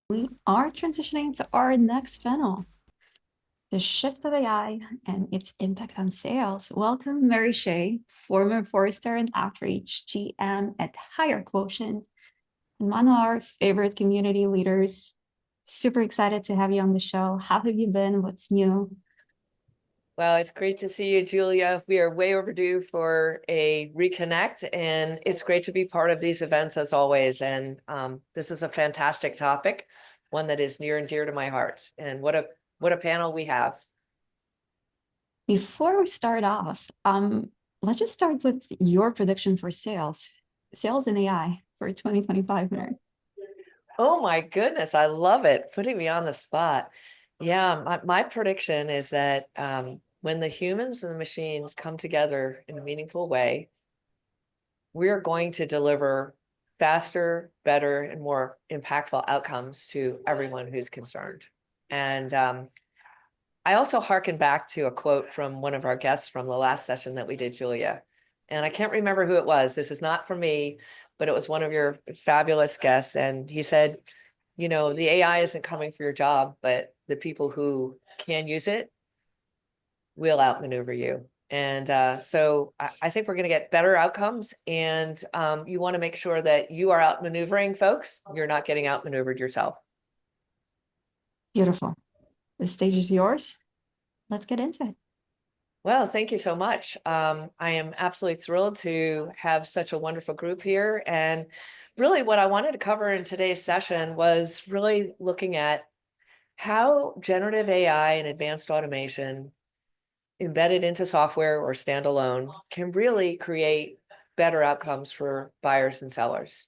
We are transitioning to our next panel, the shift of AI and its impact on sales. Welcome, Mary Shea, former Forrester and Outreach GM at Higher Quotient, and one of our favorite community leaders. Super excited to have you on the show. How have you been? What's new? Well, it's great to see you, Julia. We are way overdue for a reconnect, and it's great to be part of these events as always. And this is a fantastic topic, one that is near and dear to my heart. And what a panel we have. Before we start off, let's just start with your prediction for sales in AI for 2025, Mary. Oh my goodness, I love it. Putting me on the spot. Yeah, my prediction is that when the humans and the machines come together in a meaningful way, we are going to deliver faster, better, and more impactful outcomes to everyone who's concerned. And I also hearken back to a quote from one of our guests from the last session that we did, Julia. And I can't remember who it was. This is not from me, but it was one of your fabulous guests. And he said, you know, the AI isn't coming for your job, but the people who can use it will outmaneuver you. And so I think we're going to get better outcomes. And you want to make sure that you are outmaneuvering folks. You're not getting outmaneuvered yourself. Beautiful. The stage is yours. Let's get into it. Well, thank you so much. I am absolutely thrilled to have such a wonderful group here. And really what I wanted to cover in today's session was really looking at how generative AI and advanced automation embedded into software or standalone can really create better outcomes for buyers and sellers.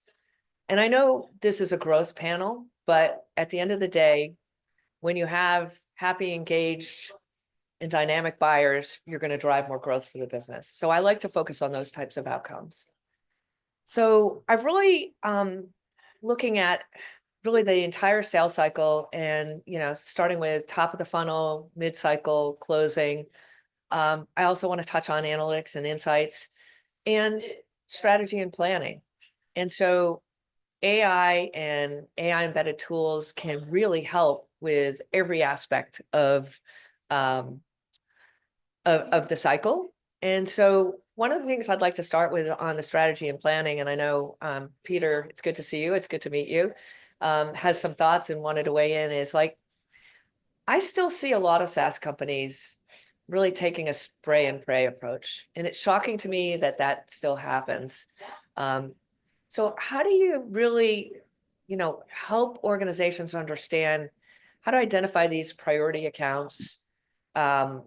And I know this is a growth panel, but at the end of the day, when you have happy, engaged, and dynamic buyers, you're going to drive more growth for the business. So I like to focus on those types of outcomes. So I've really looking at really the entire sales cycle and, you know, starting with top of the funnel, mid-cycle, closing. I also want to touch on analytics and insights and strategy and planning. And so AI and AI embedded tools can really help with every aspect of the cycle. And so one of the things I'd like to start with on the strategy and planning, and I know Peter, it's good to see you, it's good to meet you, has some thoughts and wanted to weigh in, is like, I still see a lot of SaaS companies really taking a spray and pray approach. And it's shocking to me that that still happens. So how do you really, you know, help organizations understand how to identify these priority accounts, how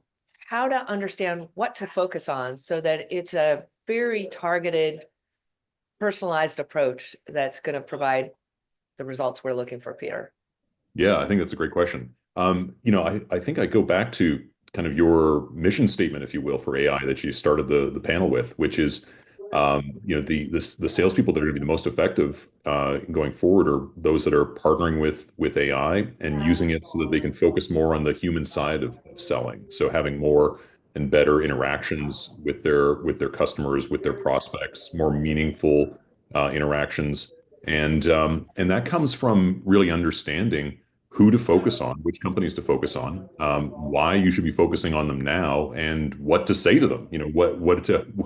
to understand what to focus on so that it's a very targeted, personalized approach that's going to provide the results we're looking for, Peter? Yeah, I think that's a great question. I think I go back to kind of your mission statement, if you will, for AI that you started the panel with, which is, the salespeople that are going to be the most effective going forward are those that are partnering with AI and using it so that they can focus more on the human side of selling. So having more and better interactions with their customers, with their prospects, more meaningful interactions, and that comes from really understanding who to focus on, which companies to focus on, why you should be focusing on them now, and what to say to them. You know,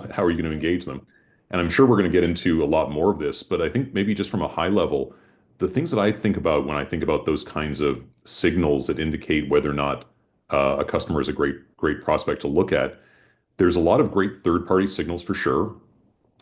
how are you going to engage them? And I'm sure we're going to get into a lot more of this, but I think maybe just from a high level, the things that I think about when I think about those kinds of signals that indicate whether or not a customer is a great prospect to look at, there's a lot of great third-party signals for sure.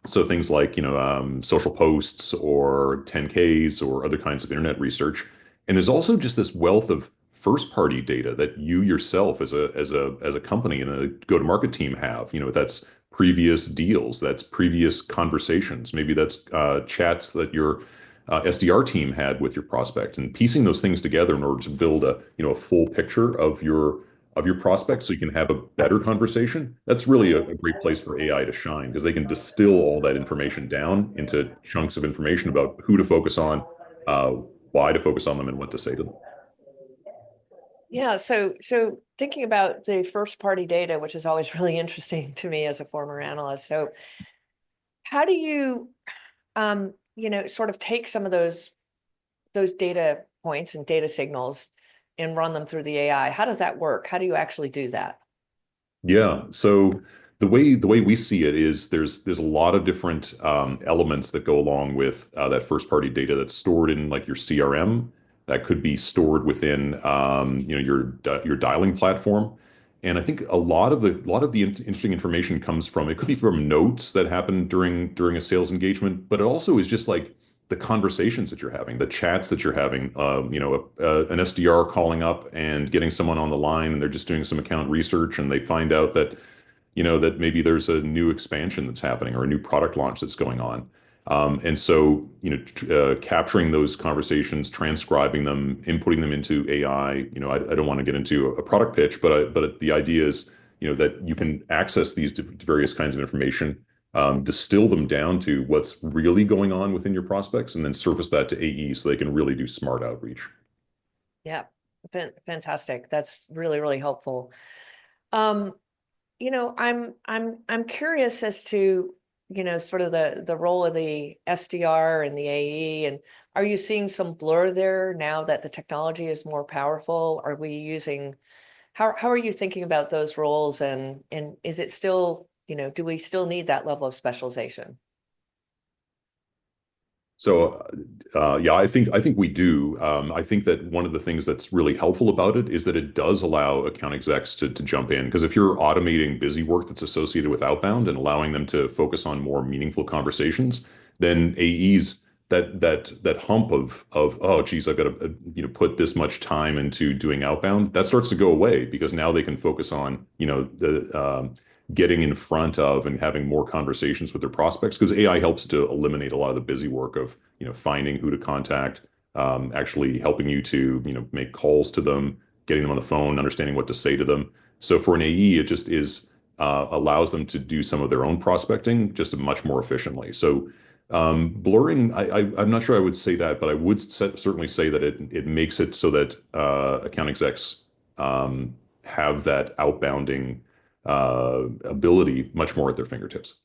So things like, social posts or 10Ks or other kinds of internet research. And there's also just this wealth of first party data that you yourself as a company and a go-to-market team have. You know, that's previous deals, that's previous conversations, maybe that's chats that your SDR team had with your prospect, and piecing those things together in order to build a full picture of your prospects so you can have a better conversation. That's really a great place for AI to shine because they can distill all that information down into chunks of information about who to focus on, uh, why to focus on them, and what to say to them. Yeah, so thinking about the first party data, which is always really interesting to me as a former analyst. So how do you sort of take some of those data points and data signals and run them through the AI? How does that work? How do you actually do that? Yeah. So the way we see it is there's a lot of different elements that go along with that first party data that's stored in like your CRM, that could be stored within your dialing platform. And I think a lot of the interesting information comes from it could be from notes that happen during a sales engagement, but it also is just like the conversations that you're having, the chats that you're having. An SDR calling up and getting someone on the line, and they're just doing some account research, and they find out that that maybe there's a new expansion that's happening or a new product launch that's going on. And so, capturing those conversations, transcribing them, inputting them into AI. I don't want to get into a product pitch, but the idea is, that you can access these various kinds of information, distill them down to what's really going on within your prospects, and then surface that to AE so they can really do smart outreach. Yeah, fantastic. That's really, really helpful. Um, I'm curious as to, sort of the role of the SDR and the AE, and are you seeing some blur there now that the technology is more powerful? Are we using, how are you thinking about those roles, and is it still, do we still need that level of specialization? So, yeah, I think we do. I think that one of the things that's really helpful about it is that it does allow account execs to jump in. Because if you're automating busy work that's associated with outbound and allowing them to focus on more meaningful conversations, then AEs, that hump of oh geez, I've got to put this much time into doing outbound, that starts to go away because now they can focus on the getting in front of and having more conversations with their prospects, because AI helps to eliminate a lot of the busy work of finding who to contact, actually helping you to make calls to them, getting them on the phone, understanding what to say to them. So for an AE, it just is allows them to do some of their own prospecting just much more efficiently. So blurring, I'm not sure I would say that, but I would certainly say that it makes it so that account execs have that outbounding ability much more at their fingertips.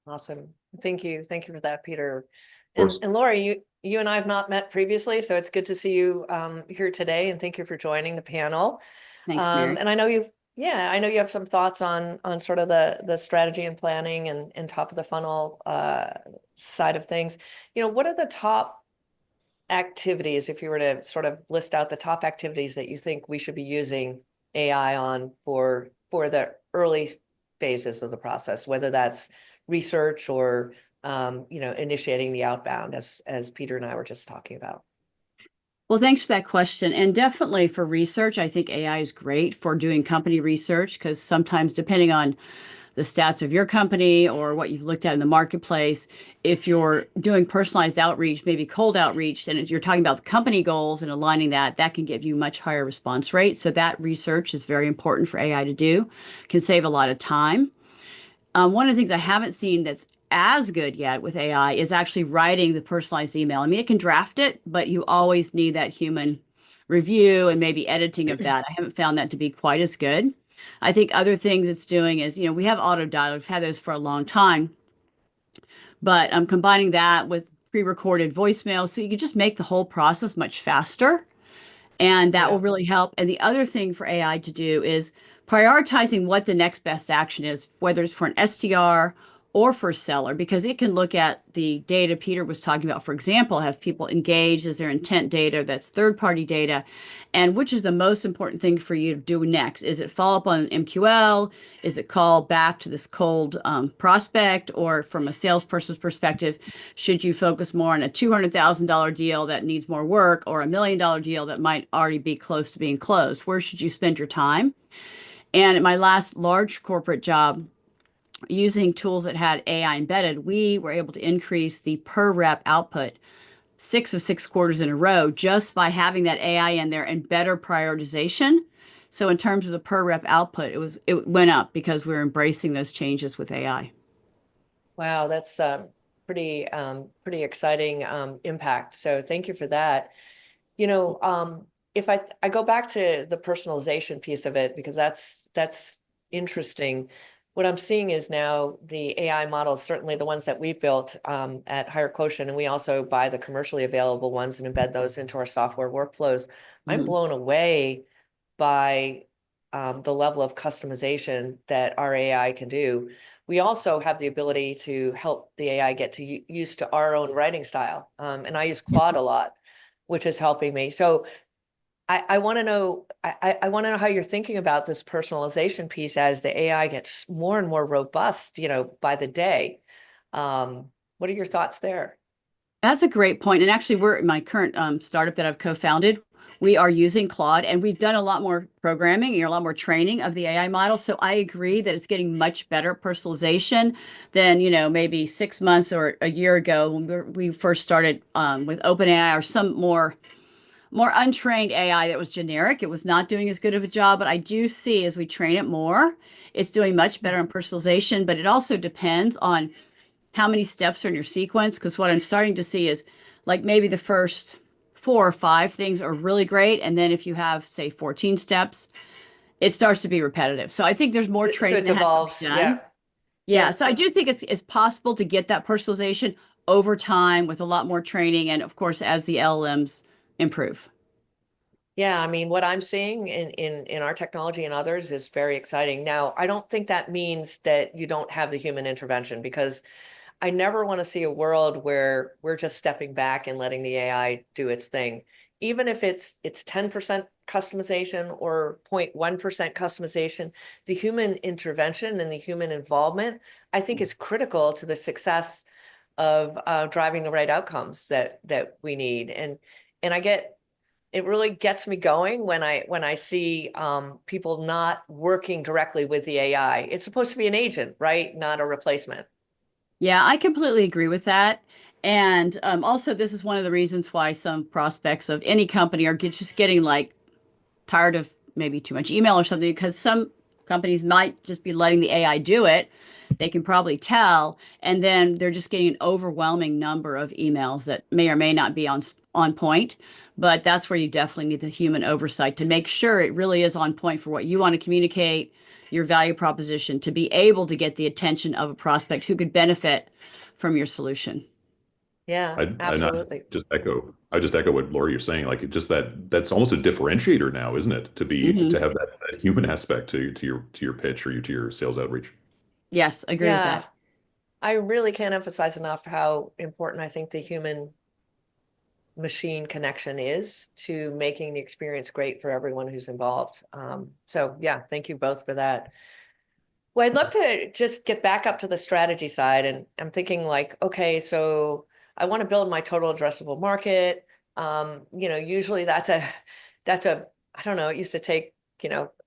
Awesome. Thank you. Thank you for that, Peter. Of course. And Laura, you and I have not met previously, so it's good to see you here today, and thank you for joining the panel. Thanks, Mary. And I know I know you have some thoughts on sort of the strategy and planning and top of the funnel side of things. What are the top activities, if you were to sort of list out the top activities that you think we should be using AI on for the early phases of the process, whether that's research or initiating the outbound, as Peter and I were just talking about? Well, thanks for that question. And definitely for research, I think AI is great for doing company research because sometimes, depending on the stats of your company or what you've looked at in the marketplace, if you're doing personalized outreach, maybe cold outreach, and if you're talking about the company goals and aligning that, that can give you much higher response rate. So that research is very important for AI to do, can save a lot of time. One of the things I haven't seen that's as good yet with AI is actually writing the personalized email. I mean, it can draft it, but you always need that human review and maybe editing of that. I haven't found that to be quite as good. I think other things it's doing is, we have auto dial. We've had those for a long time, but I'm combining that with pre-recorded voicemails so you can just make the whole process much faster, and that will Yeah. really help. And the other thing for AI to do is prioritizing what the next best action is, whether it's for an SDR or for a seller, because it can look at the data Peter was talking about. For example, have people engaged? Is there intent data that's third-party data? And which is the most important thing for you to do next? Is it follow up on an MQL? Is it call back to this cold prospect? Or from a salesperson's perspective, should you focus more on a $200,000 deal that needs more work or $1 million deal that might already be close to being closed? Where should you spend your time? And at my last large corporate job, using tools that had AI embedded, we were able to increase the per rep output 6 of 6 quarters in a row just by having that AI in there and better prioritization. So in terms of the per rep output, it went up because we're embracing those changes with AI. Wow, that's pretty exciting impact. So thank you for that. You know, um, if I go back to the personalization piece of it, because that's interesting. What I'm seeing is now the AI models, certainly the ones that we've built at Higher Quotient, and we also buy the commercially available ones and embed those into our software workflows. I'm blown away by the level of customization that our AI can do. We also have the ability to help the AI get used to our own writing style. And I use Claude a lot, which is helping me. So I want to know, I want to know how you're thinking about this personalization piece as the AI gets more and more robust, by the day. What are your thoughts there? That's a great point. And actually, we're my current startup that I've co-founded. We are using Claude, and we've done a lot more programming and a lot more training of the AI model. So I agree that it's getting much better personalization than maybe 6 months or a year ago when we first started with OpenAI or some more untrained AI that was generic. It was not doing as good of a job. But I do see as we train it more, it's doing much better on personalization. But it also depends on how many steps are in your sequence. Because what I'm starting to see is like maybe the first 4 or 5 things are really great. And then if you have, say, 14 steps, it starts to be repetitive. So I think there's more So training it that has to be evolves. done. Yeah. Yeah. Yeah. So I do think it's possible to get that personalization over time with a lot more training. And of course, as the LLMs improve. Yeah, I mean, what I'm seeing in our technology and others is very exciting. Now, I don't think that means that you don't have the human intervention, because I never want to see a world where we're just stepping back and letting the AI do its thing. Even if it's 10% customization or 0.1% customization, the human intervention and the human involvement, I think, is critical to the success of driving the right outcomes that we need. And it really gets me going when I see people not working directly with the AI. It's supposed to be an agent, right? Not a replacement. Yeah, I completely agree with that. And also, this is one of the reasons why some prospects of any company are just getting like tired of maybe too much email or something, because some companies might just be letting the AI do it. They can probably tell, and then they're just getting an overwhelming number of emails that may or may not be on point. But that's where you definitely need the human oversight to make sure it really is on point for what you want to communicate, your value proposition, to be able to get the attention of a prospect who could benefit from your solution. Yeah, absolutely. I just echo what Laura you're saying. Like just that's almost a differentiator now, isn't it? To Hmm. have that human aspect to your pitch or to your sales outreach. Yes, I agree with Yeah, that. I really can't emphasize enough how important I think the human machine connection is to making the experience great for everyone who's involved. So yeah, thank you both for that. Well, I'd love to just get back up to the strategy side, and I'm thinking like, okay, so I want to build my total addressable market. Usually that's a I don't know, it used to take,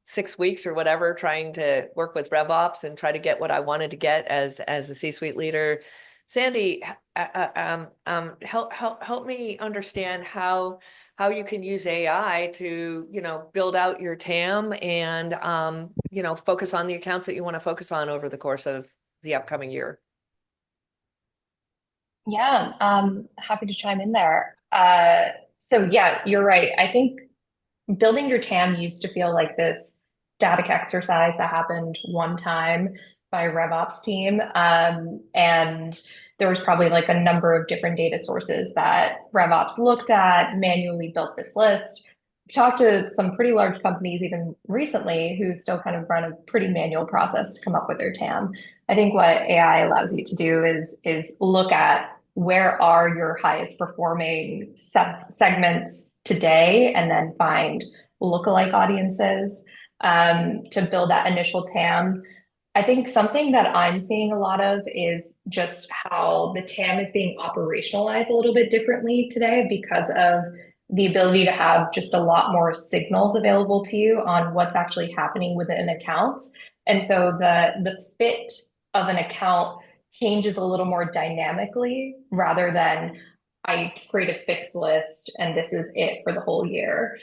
6 weeks or whatever trying to work with RevOps and try to get what I wanted to get as a C-suite leader. Sandy, help me understand how you can use AI to, build out your TAM and, focus on the accounts that you want to focus on over the course of the upcoming year. Yeah, happy to chime in there. So yeah, you're right. I think building your TAM used to feel like this static exercise that happened one time by a RevOps team. And there was probably like a number of different data sources that RevOps looked at, manually built this list. Talked to some pretty large companies even recently who still kind of run a pretty manual process to come up with their TAM. I think what AI allows you to do is look at where are your highest performing segments today, and then find lookalike audiences to build that initial TAM. I think something that I'm seeing a lot of is just how the TAM is being operationalized a little bit differently today because of the ability to have just a lot more signals available to you on what's actually happening within accounts. And so the fit of an account changes a little more dynamically rather than I create a fixed list and this is it for the whole year.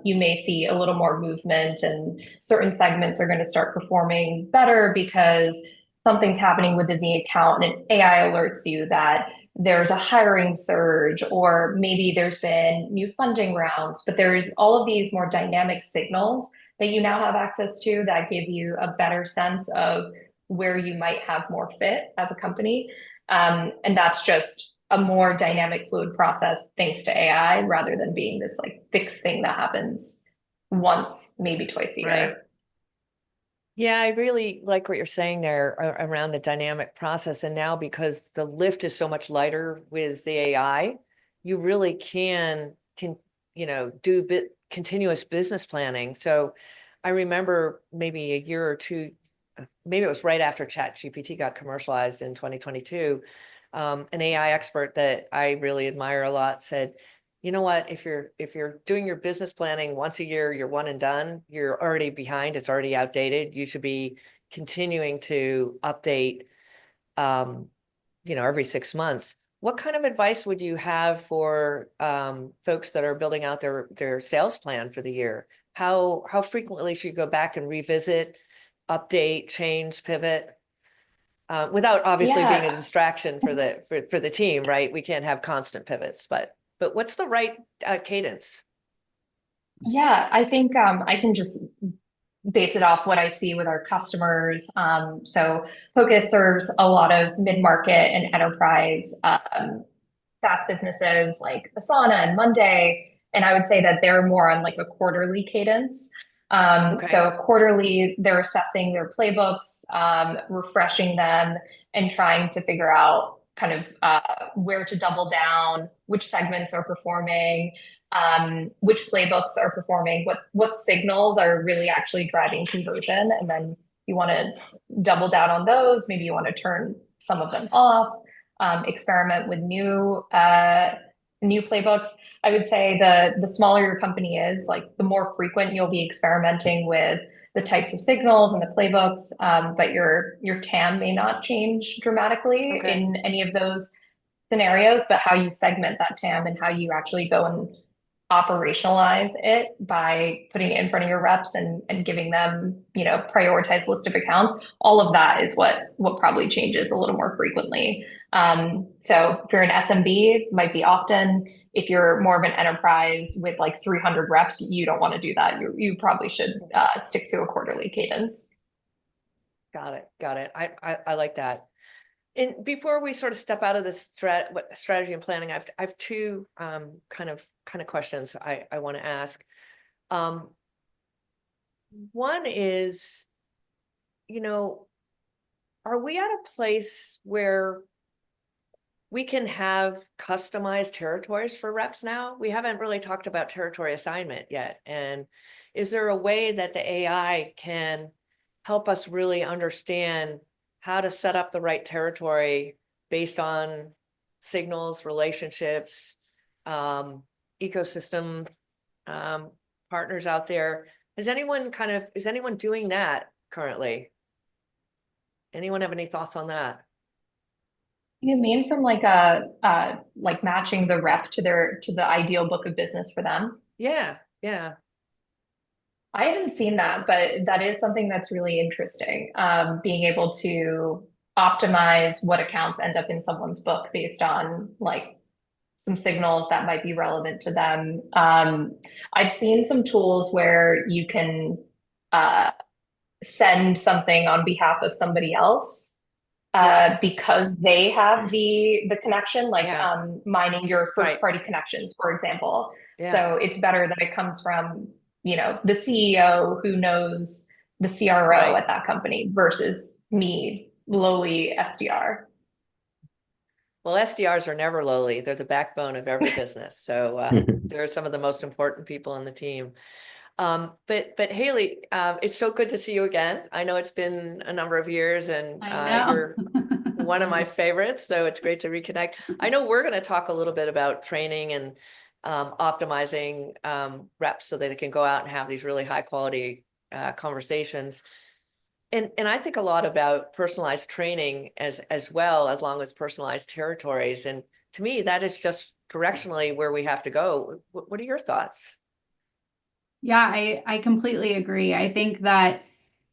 You may see a little more movement and certain segments are going to start performing better because something's happening within the account and AI alerts you that there's a hiring surge, or maybe there's been new funding rounds, but there's all of these more dynamic signals that you now have access to that give you a better sense of where you might have more fit as a company. And that's just a more dynamic, fluid process thanks to AI rather than being this like fixed thing that happens once, maybe twice a Right. year. Yeah, I really like what you're saying there around the dynamic process. And now because the lift is so much lighter with the AI, you really can do continuous business planning. So I remember maybe a year or two, maybe it was right after ChatGPT got commercialized in 2022. An AI expert that I really admire a lot said, you know what, if you're doing your business planning once a year, you're one and done, you're already behind, it's already outdated. You should be continuing to update every 6 months. What kind of advice would you have for folks that are building out their sales plan for the year? How frequently should you go back and revisit, update, change, pivot? Without obviously being a Yeah. distraction for the team, right? We can't have constant pivots, but what's the right cadence? Yeah, I think I can just base it off what I see with our customers. So Focus serves a lot of mid-market and enterprise SaaS businesses like Asana and Monday. And I would say that they're more on like a quarterly cadence. Okay. So quarterly, they're assessing their playbooks, refreshing them, and trying to figure out kind of where to double down, which segments are performing, which playbooks are performing, what signals are really actually driving conversion, and then you want to double down on those. Maybe you want to turn some of them off, experiment with new playbooks. I would say the smaller your company is, like the more frequent you'll be experimenting with the types of signals and the playbooks, but your TAM may not change dramatically Okay. in any of those scenarios, but how you segment that TAM and how you actually go and operationalize it by putting it in front of your reps and giving them, prioritized list of accounts. All of that is what probably changes a little more frequently. So if you're an SMB, it might be often. If you're more of an enterprise with like 300 reps, you don't want to do that. You probably should stick to a quarterly cadence. Got it. I like that. And before we sort of step out of the strategy and planning, I've two kind of questions I want to ask. One is, are we at a place where we can have customized territories for reps now? We haven't really talked about territory assignment yet. And is there a way that the AI can help us really understand how to set up the right territory based on signals, relationships, ecosystem partners out there? Is anyone doing that currently? Anyone have any thoughts on that? You mean from like like matching the rep to the ideal book of business for them? Yeah. I haven't seen that, but that is something that's really interesting. Being able to optimize what accounts end up in someone's book based on like some signals that might be relevant to them. I've seen some tools where you can uh, send something on behalf of somebody else Yeah. because they have the connection, like Yeah. mining your first Right. party connections, for example. Yeah. So it's better that it comes from, the CEO who knows the CRO Right. at that company versus me, lowly SDR. Well, SDRs are never lowly. They're the backbone of every business. So they're some of the most important people on the team. But Haley, it's so good to see you again. I know it's been a number of years, and I know. you're one of my favorites. So it's great to reconnect. I know we're going to talk a little bit about training and optimizing reps so that they can go out and have these really high quality conversations. And I think a lot about personalized training as well, as long as personalized territories. And to me, that is just directionally where we have to go. What are your thoughts? Yeah, I completely agree. I think that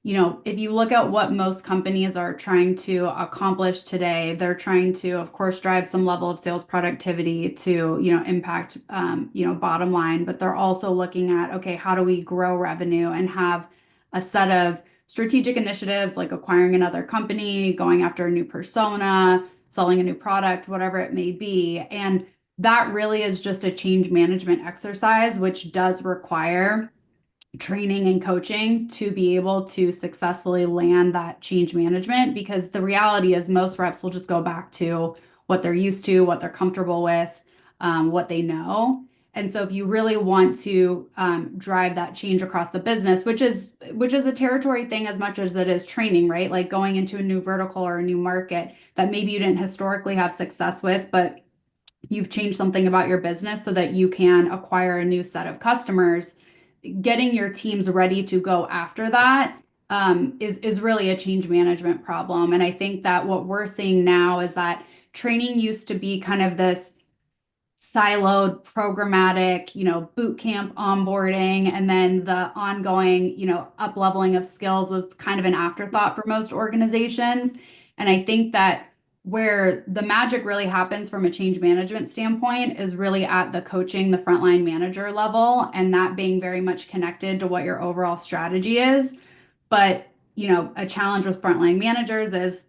if you look at what most companies are trying to accomplish today, they're trying to, of course, drive some level of sales productivity to, impact, bottom line, but they're also looking at, okay, how do we grow revenue and have a set of strategic initiatives like acquiring another company, going after a new persona, selling a new product, whatever it may be. And that really is just a change management exercise, which does require training and coaching to be able to successfully land that change management, because the reality is most reps will just go back to what they're used to, what they're comfortable with, what they know. And so if you really want to drive that change across the business, which is a territory thing as much as it is training, right? Like going into a new vertical or a new market that maybe you didn't historically have success with, but you've changed something about your business so that you can acquire a new set of customers. Getting your teams ready to go after that is really a change management problem. And I think that what we're seeing now is that training used to be kind of this siloed programmatic, boot camp onboarding, and then the ongoing, up leveling of skills was kind of an afterthought for most organizations. And I think that where the magic really happens from a change management standpoint is really at the coaching, the frontline manager level, and that being very much connected to what your overall strategy is. But, a challenge with frontline managers is,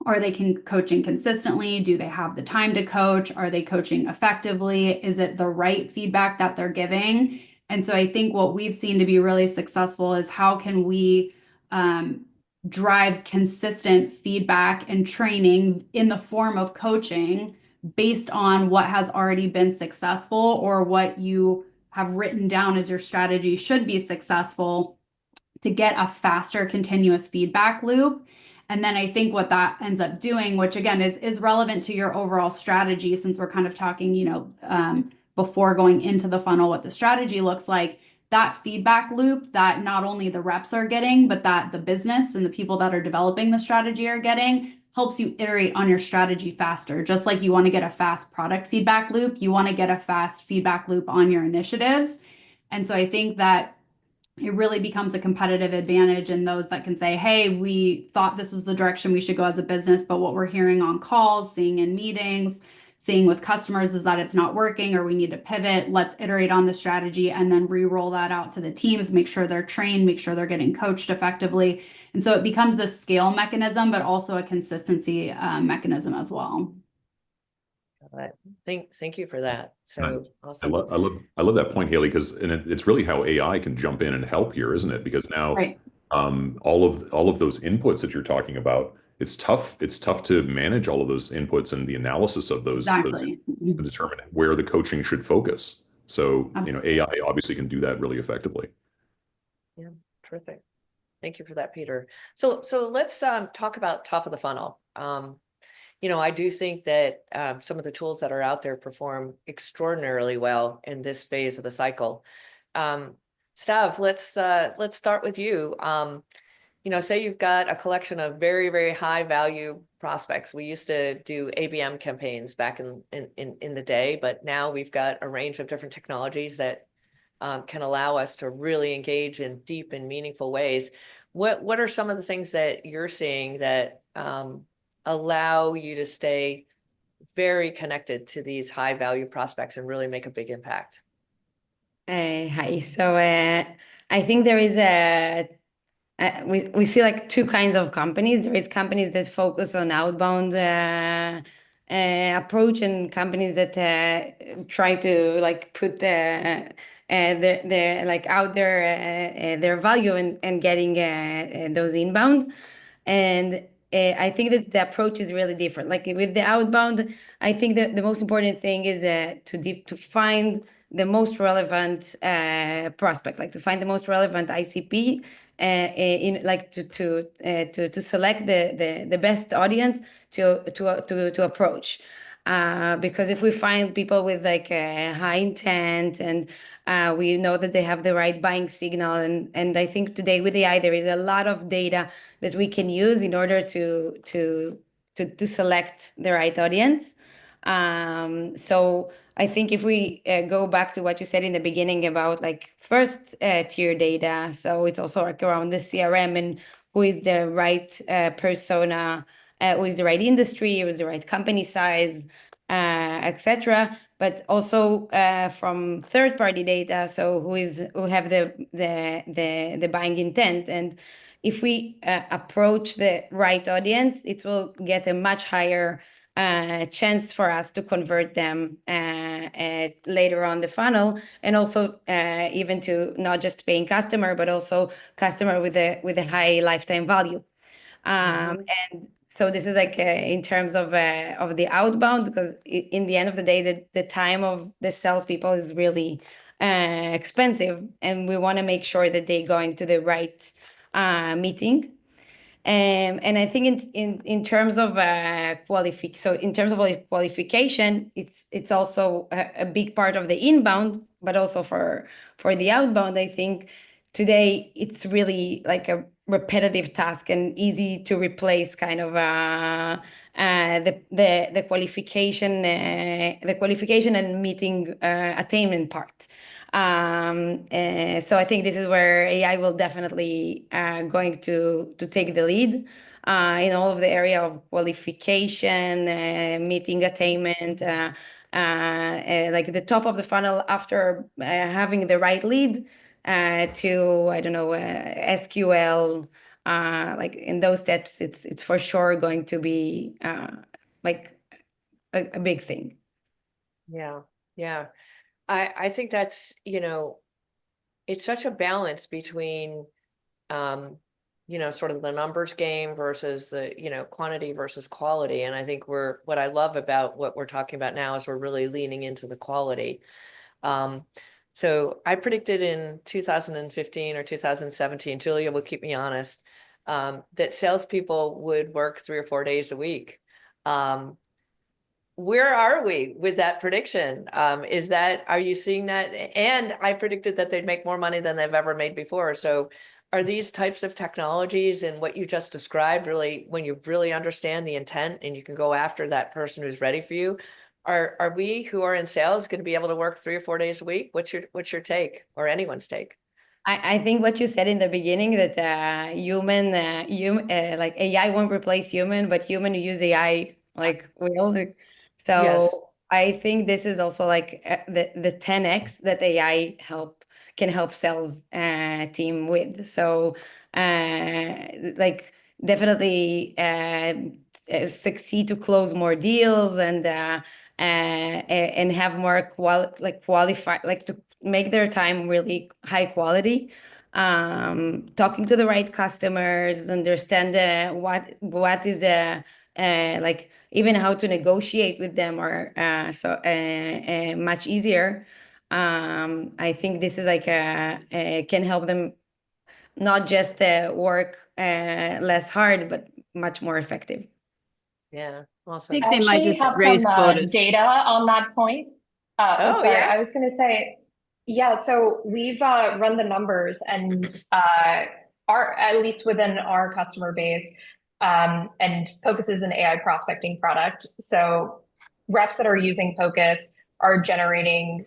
are they coaching consistently? Do they have the time to coach? Are they coaching effectively? Is it the right feedback that they're giving? And so I think what we've seen to be really successful is how can we drive consistent feedback and training in the form of coaching based on what has already been successful or what you have written down as your strategy should be successful, to get a faster continuous feedback loop. And then I think what that ends up doing, which again is relevant to your overall strategy, since we're kind of talking, before going into the funnel, what the strategy looks like, that feedback loop that not only the reps are getting, but that the business and the people that are developing the strategy are getting, helps you iterate on your strategy faster. Just like you want to get a fast product feedback loop, you want to get a fast feedback loop on your initiatives. And so I think that it really becomes a competitive advantage in those that can say, hey, we thought this was the direction we should go as a business, but what we're hearing on calls, seeing in meetings, seeing with customers is that it's not working, or we need to pivot. Let's iterate on the strategy and then re-roll that out to the teams, make sure they're trained, make sure they're getting coached effectively. And so it becomes this scale mechanism, but also a consistency mechanism as well. Thank you for that. So awesome. I love that point, Haley, because it's really how AI can jump in and help here, isn't it? Because now, right. All of those inputs that you're talking about, it's tough to manage all of those inputs and the analysis of those Exactly. to determine where the coaching should focus. So, Absolutely. AI obviously can do that really effectively. Yeah, terrific. Thank you for that, Peter. So let's talk about top of the funnel. I do think that some of the tools that are out there perform extraordinarily well in this phase of the cycle. Stav, let's start with you. Say you've got a collection of very, very high value prospects. We used to do ABM campaigns back in the day, but now we've got a range of different technologies that can allow us to really engage in deep and meaningful ways. What are some of the things that you're seeing that allow you to stay very connected to these high value prospects and really make a big impact? Hi. So I think there is we see like two kinds of companies. There is companies that focus on outbound approach, and companies that try to like put their like out their value and getting those inbound. And I think that the approach is really different. Like with the outbound, I think that the most important thing is to find the most relevant prospect, like to find the most relevant ICP, in like to select the best audience to approach. Because if we find people with like a high intent, and we know that they have the right buying signal, and I think today with AI there is a lot of data that we can use in order to select the right audience. So I think if we go back to what you said in the beginning about like first tier data, so it's also like around the CRM and who is the right persona, who is the right industry, who is the right company size, etc. But also from third party data, so who have the buying intent. And if we approach the right audience, it will get a much higher chance for us to convert them later on the funnel, and also even to not just paying customer, but also customer with a high lifetime value. And so this is like in terms of the outbound, because in the end of the day, the time of the salespeople is really expensive, and we want to make sure that they're going to the right meeting. And I think in terms of in terms of qualification, it's also a big part of the inbound, but also for the outbound. I think today it's really like a repetitive task and easy to replace kind of the qualification and meeting attainment part. So I think this is where AI will definitely going to take the lead in all of the area of qualification, meeting attainment, like the top of the funnel after having the right lead to, I don't know, SQL, like in those steps, it's for sure going to be like a big thing. Yeah, yeah. I think that's, it's such a balance between, sort of the numbers game versus the, quantity versus quality. And I think what I love about what we're talking about now is we're really leaning into the quality. So I predicted in 2015 or 2017, Julia will keep me honest, that salespeople would work 3 or 4 days a week. Where are we with that prediction? Are you seeing that? And I predicted that they'd make more money than they've ever made before. So are these types of technologies and what you just described really, when you really understand the intent and you can go after that person who's ready for you, are we who are in sales going to be able to work 3 or 4 days a week? What's your take, or anyone's take? I think what you said in the beginning, that like AI won't replace human, but human who use AI like will. Yes. So I think this is also like the 10x that AI can help sales team with. So like definitely succeed to close more deals and have more qualified, like to make their time really high quality, talking to the right customers, understand what is the like even how to negotiate with them, or much easier. I think this is like can help them not just work less hard, but much more effective. Yeah. I Awesome. think I they might actually just have raise some quotas. data on that point. Oh, Sorry, yeah. I was going to say, yeah, so we've run the numbers, and at least within our customer base, and Focus is an AI prospecting product. So reps that are using Focus are generating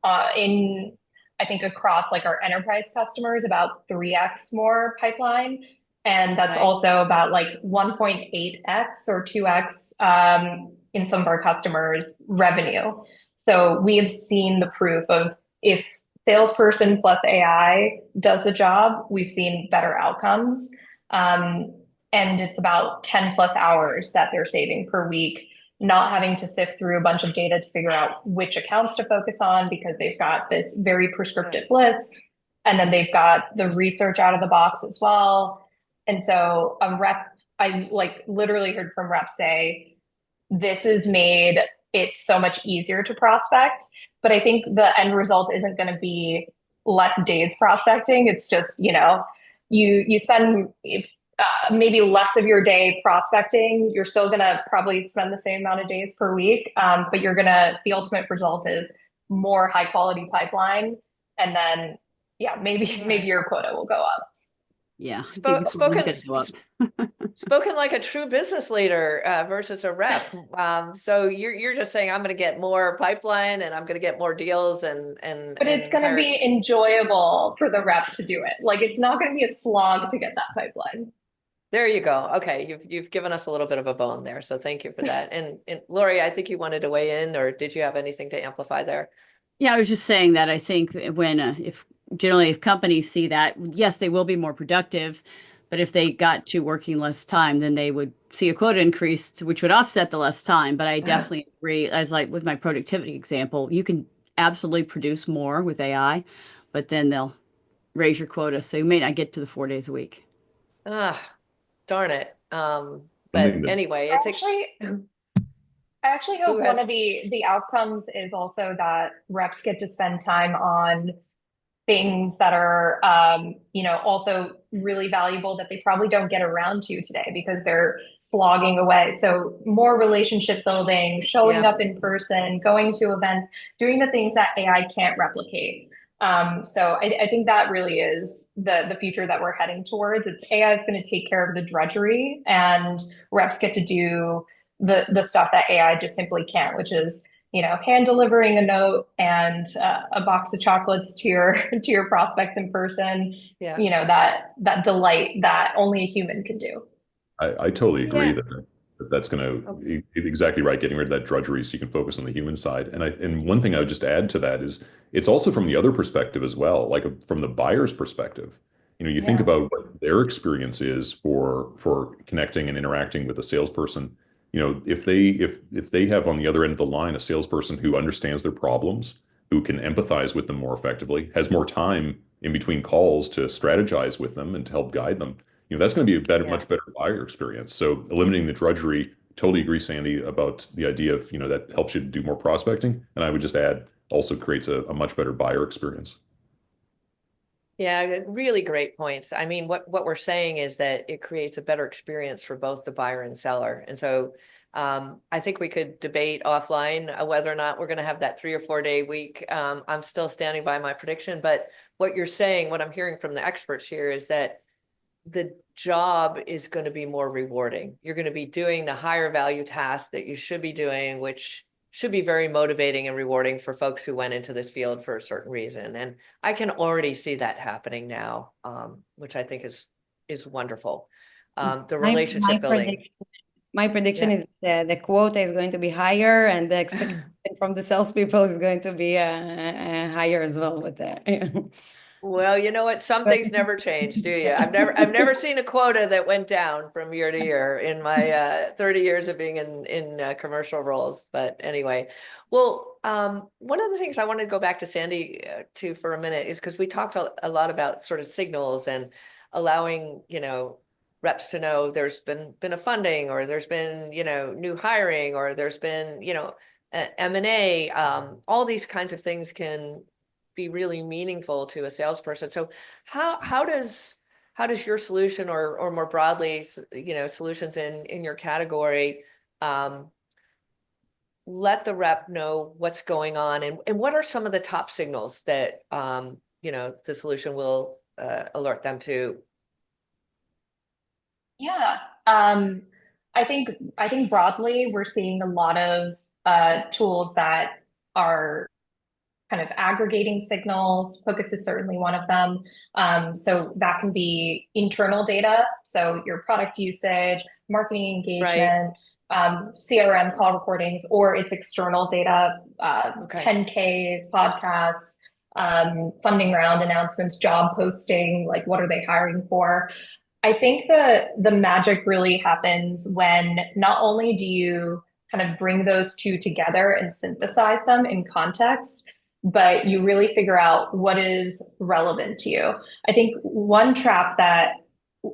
I think across like our enterprise customers, about 3x more pipeline. And that's Right. also about like 1.8x or 2x in some of our customers' revenue. So we have seen the proof of, if salesperson plus AI does the job, we've seen better outcomes. And it's about 10 plus hours that they're saving per week, not having to sift through a bunch of data to figure out which accounts to focus on, because they've got this very prescriptive list. And then they've got the research out of the box as well. And so a rep, I like literally heard from reps say, this has made it so much easier to prospect. But I think the end result isn't going to be less days prospecting. It's just, you spend maybe less of your day prospecting. You're still going to probably spend the same amount of days per week, but the ultimate result is more high quality pipeline. And then, yeah, maybe your quota will go up. Yeah, I think it's gonna go up. Spoken like a true business leader versus a rep. So you're just saying I'm going to get more pipeline and I'm going to get more deals But it's going to be enjoyable for the rep to do it. Like it's not going to be a slog to get that pipeline. There you go. Okay, you've given us a little bit of a bone there, so thank you for that. And Lori, I think you wanted to weigh in, or did you have anything to amplify there? Yeah, I was just saying that I think that when if companies see that, yes, they will be more productive, but if they got to working less time, then they would see a quota increase, which would offset the less time. But I definitely agree, as like with my productivity example, you can absolutely produce more with AI, but then they'll raise your quota, so you may not get to the 4 days a week. Ah, darn it. One But thing that anyway, it's I actually hope who one has of the outcomes is also that reps get to spend time on things that are also really valuable that they probably don't get around to today because they're slogging away. So more relationship building, showing Yeah. up in person, going to events, doing the things that AI can't replicate. So I think that really is the future that we're heading towards. It's AI is going to take care of the drudgery, and reps get to do the stuff that AI just simply can't, which is hand delivering a note and a box of chocolates to your prospects in person. Yeah. That delight that only a human can do. I totally agree Yeah. that's going to exactly right, getting rid of that drudgery so you can focus on the human side. And one thing I would just add to that is it's also from the other perspective as well, like from the buyer's perspective. You think Yeah. about what their experience is for connecting and interacting with a salesperson. If they have on the other end of the line a salesperson who understands their problems, who can empathize with them more effectively, has more time in between calls to strategize with them and to help guide them, that's going to be a Yeah. much better buyer experience. So eliminating the drudgery, totally agree, Sandy, about the idea of, that helps you do more prospecting. And I would just add, also creates a much better buyer experience. Yeah, really great points. I mean, what we're saying is that it creates a better experience for both the buyer and seller. And so I think we could debate offline whether or not we're going to have that 3 or 4 day week. I'm still standing by my prediction, but what you're saying, what I'm hearing from the experts here is that the job is going to be more rewarding. You're going to be doing the higher value tasks that you should be doing, which should be very motivating and rewarding for folks who went into this field for a certain reason. And I can already see that happening now, which I think is wonderful. The relationship building. My prediction is the quota is going to be higher, and the expectation from the salespeople is going to be higher as well with that. Well, you know what? Some things never change, do you? I've never seen a quota that went down from year to year in my 30 years of being in commercial roles. But anyway, well, one of the things I want to go back to Sandy to for a minute is because we talked a lot about sort of signals and allowing reps to know there's been a funding, or there's been new hiring, or there's been M&A. All these kinds of things can be really meaningful to a salesperson. So how does your solution, or more broadly, solutions in your category, let the rep know what's going on, and what are some of the top signals that the solution will alert them to? Yeah. I think broadly we're seeing a lot of tools that are kind of aggregating signals. Focus is certainly one of them. So that can be internal data, so your product usage, marketing engagement, CRM call recordings, or it's external data, 10Ks, podcasts, funding round announcements, job posting, like what are they hiring for? I think the magic really happens when not only do you kind of bring those two together and synthesize them in context, but you really figure out what is relevant to you. I think one trap that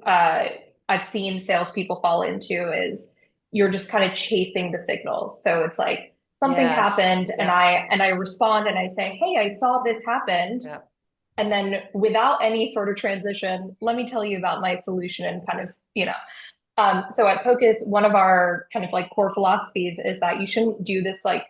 I've seen salespeople fall into is you're just kind of chasing the signals. So it's like something happened, and I respond and I say, "Hey, I saw this happened." Yeah. And then without any sort of transition, let me tell you about my solution and kind of, so at Focus, one of our kind of like core philosophies is that you shouldn't do this like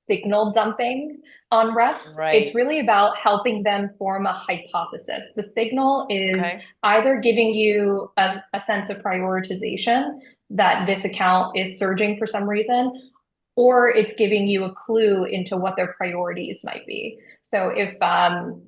signal dumping on reps. Right. It's really about helping them form a hypothesis. The signal is Okay. either giving you a sense of prioritization that this account is surging for some reason, or it's giving you a clue into what their priorities might be. So if,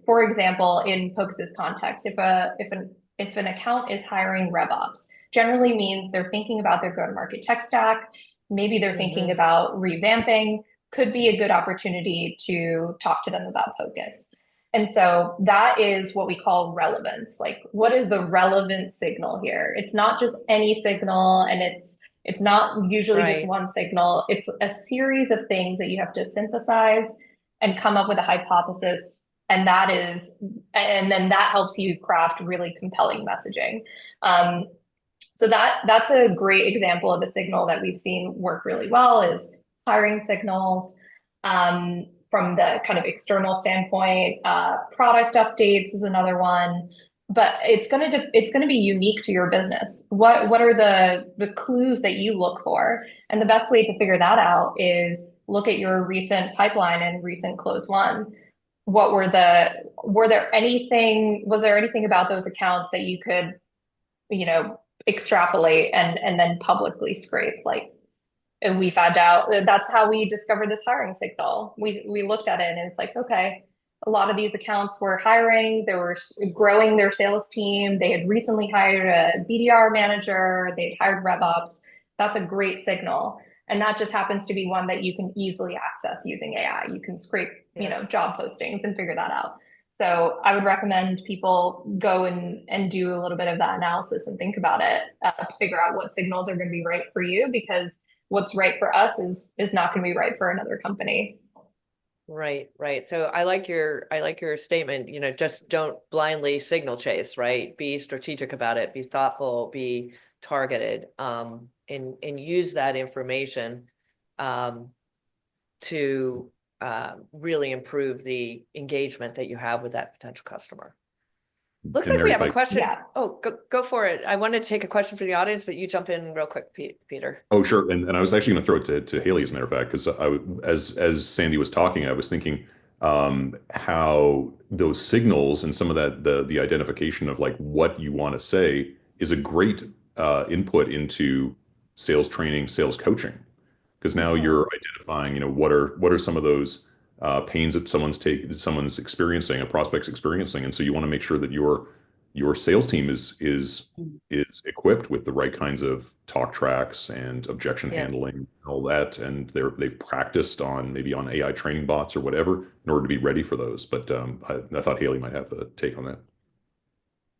for example, in Pocus's context, if an account is hiring RevOps, generally means they're thinking about their go-to-market tech stack. Maybe they're thinking about revamping. Could be a good opportunity to talk to them about Pocus. And so that is what we call relevance. Like, what is the relevant signal here? It's not just any signal, and it's not usually just one signal. It's a series of things that you have to synthesize and come up with a hypothesis. And then that helps you craft really compelling messaging. So that's a great example of a signal that we've seen work really well is hiring signals. From the kind of external standpoint, product updates is another one. But it's gonna be unique to your business. What are the clues that you look for? And the best way to figure that out is look at your recent pipeline and recent close one. Was there anything about those accounts that you could, extrapolate and then publicly scrape? Like, and we found out that's how we discovered this hiring signal. We looked at it and it's like, okay, a lot of these accounts were hiring, they were growing their sales team, they had recently hired a BDR manager, they'd hired RevOps. That's a great signal. And that just happens to be one that you can easily access using AI. You can scrape, job postings and figure that out. So I would recommend people go and do a little bit of that analysis and think about it to figure out what signals are going to be right for you, because what's right for us is not going to be right for another company. Right. So I like your statement, just don't blindly signal chase, right? Be strategic about it, be thoughtful, be targeted, and use that information to really improve the engagement that you have with that potential customer. Looks And like we Mary, have a question. Yeah. Oh, go for it. I wanted to take a question from the audience, but you jump in real quick, Peter. Oh, sure. And I was actually going to throw it to Haley, as a matter of fact, because as Sandy was talking, I was thinking how those signals and some of that the identification of like what you want to say is a great input into sales training, sales coaching, because now you're identifying, what are some of those pains that someone's experiencing, a prospect's experiencing, and so you want to make sure that your sales team is equipped with the right kinds of talk tracks and objection handling and all that, and they've practiced maybe on AI training bots or whatever in order to be ready for those. But I thought Haley might have a take on that.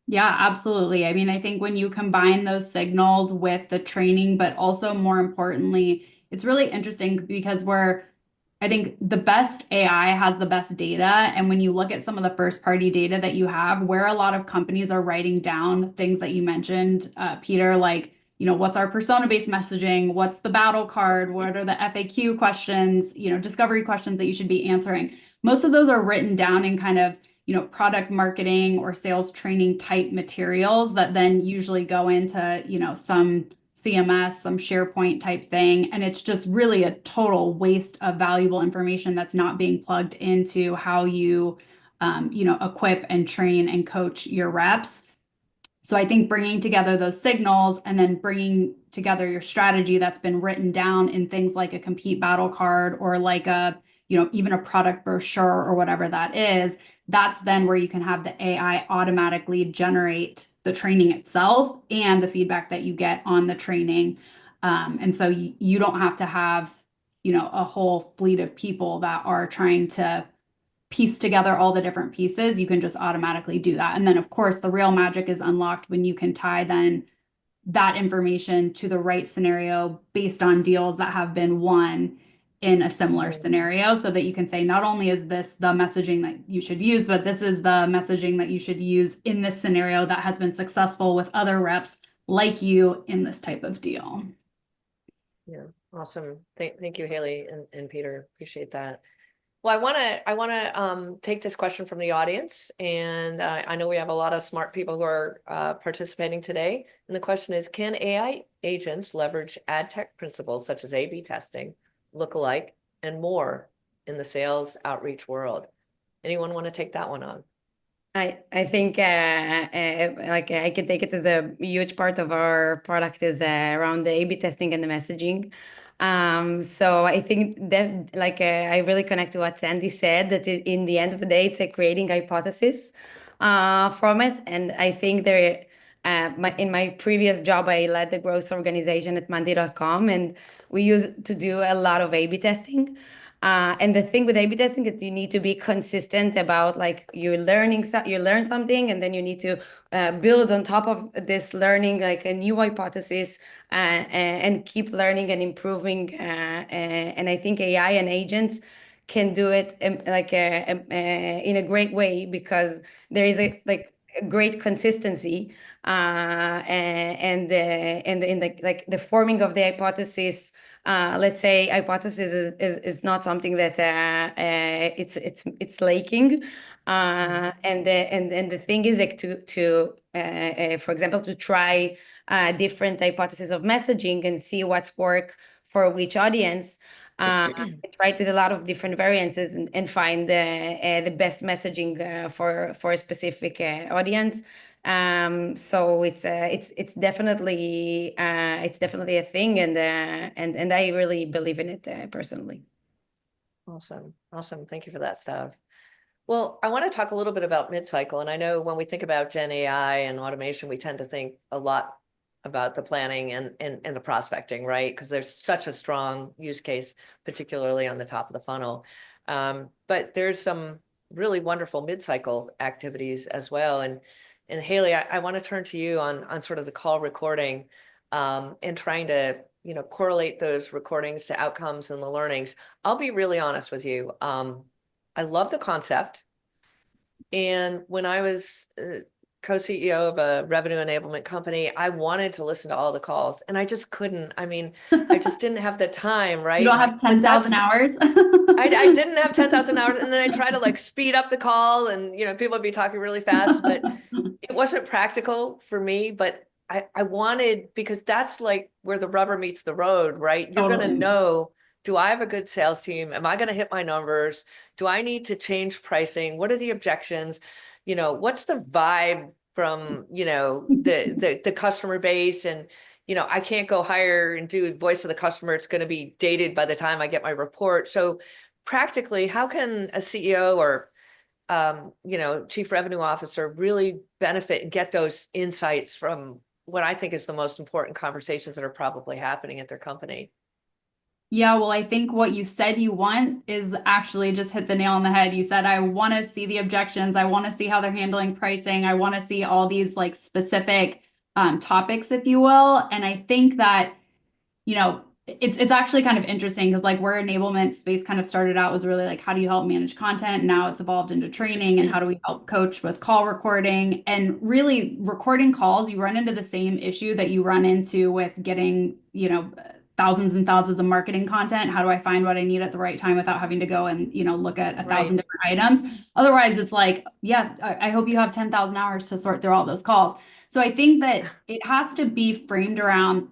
Yeah, absolutely. I mean, I think when you combine those signals with the training, but also more importantly, it's really interesting because I think the best AI has the best data. And when you look at some of the first party data that you have, where a lot of companies are writing down things that you mentioned, Peter, like, what's our persona-based messaging? What's the battle card? What are the FAQ questions, discovery questions that you should be answering? Most of those are written down in kind of product marketing or sales training type materials that then usually go into, some CMS, some SharePoint type thing. And it's just really a total waste of valuable information that's not being plugged into how you, equip and train and coach your reps. So I think bringing together those signals and then bringing together your strategy that's been written down in things like a compete battle card or like even a product brochure or whatever that is, that's then where you can have the AI automatically generate the training itself and the feedback that you get on the training. And so you don't have to have, a whole fleet of people that are trying to piece together all the different pieces. You can just automatically do that. And then of course the real magic is unlocked when you can tie then that information to the right scenario based on deals that have been won in a similar scenario, so that you can say, not only is this the messaging that you should use, but this is the messaging that you should use in this scenario that has been successful with other reps like you in this type of deal. Yeah, awesome. Thank you, Haley and Peter. Appreciate that. Well, I want to take this question from the audience, and I know we have a lot of smart people who are participating today. And the question is, can AI agents leverage ad tech principles such as A/B testing, lookalike, and more in the sales outreach world. Anyone want to take that one on? I think like I can take it as a huge part of our product is around the A/B testing and the messaging. So I think that like I really connect to what Sandy said, that in the end of the day, it's like creating hypothesis from it. And I think there, in my previous job, I led the growth organization at Monday.com, and we used to do a lot of A/B testing. And the thing with A/B testing is you need to be consistent about like you learn something, and then you need to build on top of this learning like a new hypothesis and keep learning and improving. And I think AI and agents can do it in a great way because there is a like a great consistency and in the like the forming of the hypothesis. Let's say hypothesis is not something that it's lacking. And the thing is like for example, to try different hypotheses of messaging and see what's work for which audience. Try it with a lot of different variances and find the best messaging for a specific audience. So it's definitely a thing, and I really believe in it personally. Awesome. Thank you for that stuff. Well, I want to talk a little bit about mid-cycle, and I know when we think about Gen AI and automation, we tend to think a lot about the planning and the prospecting, right? Because there's such a strong use case, particularly on the top of the funnel. But there's some really wonderful mid-cycle activities as well. And Haley, I want to turn to you on sort of the call recording and trying to correlate those recordings to outcomes and the learnings. I'll be really honest with you. I love the concept. And when I was co-CEO of a revenue enablement company, I wanted to listen to all the calls and I just couldn't. I mean, I just didn't have the time, right? You don't have 10,000 hours? I didn't have 10,000 hours. And then I try to like speed up the call and, people would be talking really fast, but it wasn't practical for me. But I wanted, because that's like where the rubber meets the road, right? You're going to know, do I have a good sales team? Am I going to hit my numbers? Do I need to change pricing? What are the objections? What's the vibe from, the customer base? And, I can't go hire and do voice of the customer. It's going to be dated by the time I get my report. So practically, how can a CEO or chief revenue officer really benefit and get those insights from what I think is the most important conversations that are probably happening at their company? Yeah, well, I think what you said you want is actually just hit the nail on the head. You said, I want to see the objections. I want to see how they're handling pricing. I want to see all these like specific topics, if you will. And I think that, it's actually kind of interesting because like where enablement space kind of started out was really like, how do you help manage content? Now it's evolved into training and how do we help coach with call recording? And really recording calls, you run into the same issue that you run into with getting, thousands and thousands of marketing content. How do I find what I need at the right time without having to go and, look at 1,000 different items? Otherwise, it's like, yeah, I hope you have 10,000 hours to sort through all those calls. So I think that it has to be framed around,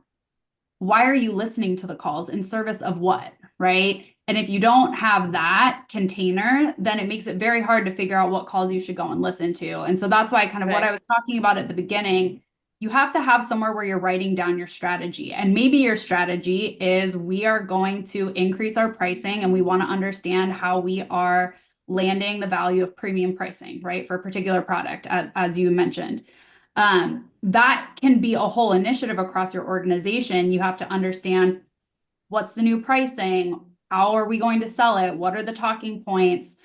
why are you listening to the calls in service of what, right? And if you don't have that container, then it makes it very hard to figure out what calls you should go and listen to. And so that's why kind of what I was talking about at the beginning, you have to have somewhere where you're writing down your strategy. And maybe your strategy is we are going to increase our pricing and we want to understand how we are landing the value of premium pricing, right? For a particular product, as you mentioned. That can be a whole initiative across your organization. You have to understand what's the new pricing, how are we going to sell it, what are the talking points,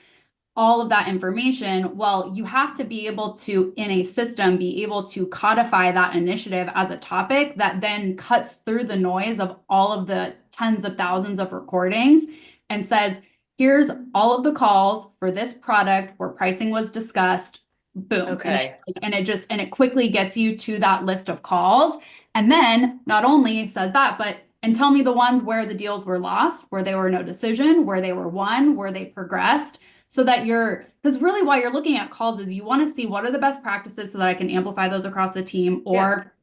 all of that information. Well, you have to be able to, in a system, be able to codify that initiative as a topic that then cuts through the noise of all of the tens of thousands of recordings and says, here's all of the calls for this product where pricing was discussed. Boom. Okay. And it quickly gets you to that list of calls. And then not only says that, but and tell me the ones where the deals were lost, where they were no decision, where they were won, where they progressed, so that because really why you're looking at calls is you want to see what are the best practices so that I can amplify those across the team, or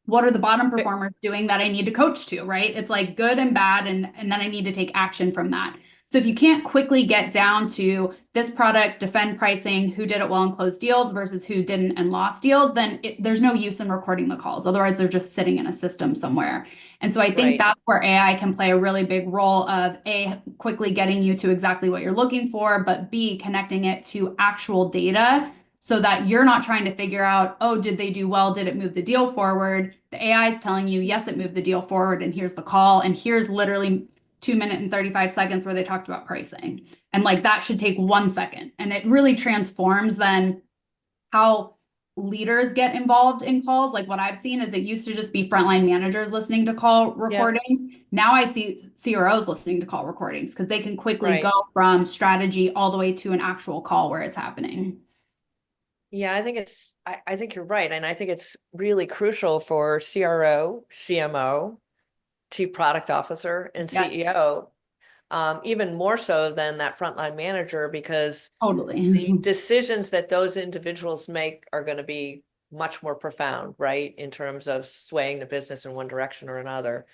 what are the bottom performers doing that I need to coach to, right? It's like good and bad, and then I need to take action from that. So if you can't quickly get down to this product, defend pricing, who did it well and closed deals versus who didn't and lost deals, then there's no use in recording the calls. Otherwise, they're just sitting in a system somewhere. And so I think that's where AI can play a really big role of A, quickly getting you to exactly what you're looking for, but B, connecting it to actual data so that you're not trying to figure out, oh, did they do well? Did it move the deal forward? The AI is telling you, yes, it moved the deal forward, and here's the call, and here's literally 2 minutes and 35 seconds where they talked about pricing. And like that should take 1 second. And it really transforms then how leaders get involved in calls. Like what I've seen is it used to just be frontline managers listening to call recordings. Now I see CROs listening to call recordings because they can quickly go from strategy all the way to an actual call where it's happening. Yeah, I think I think you're right. And I think it's really crucial for CRO, CMO, Chief Product Officer, and CEO, even more so than that frontline manager, because the decisions that those individuals make are going to be much more profound, right? In terms of swaying the business in one direction or another.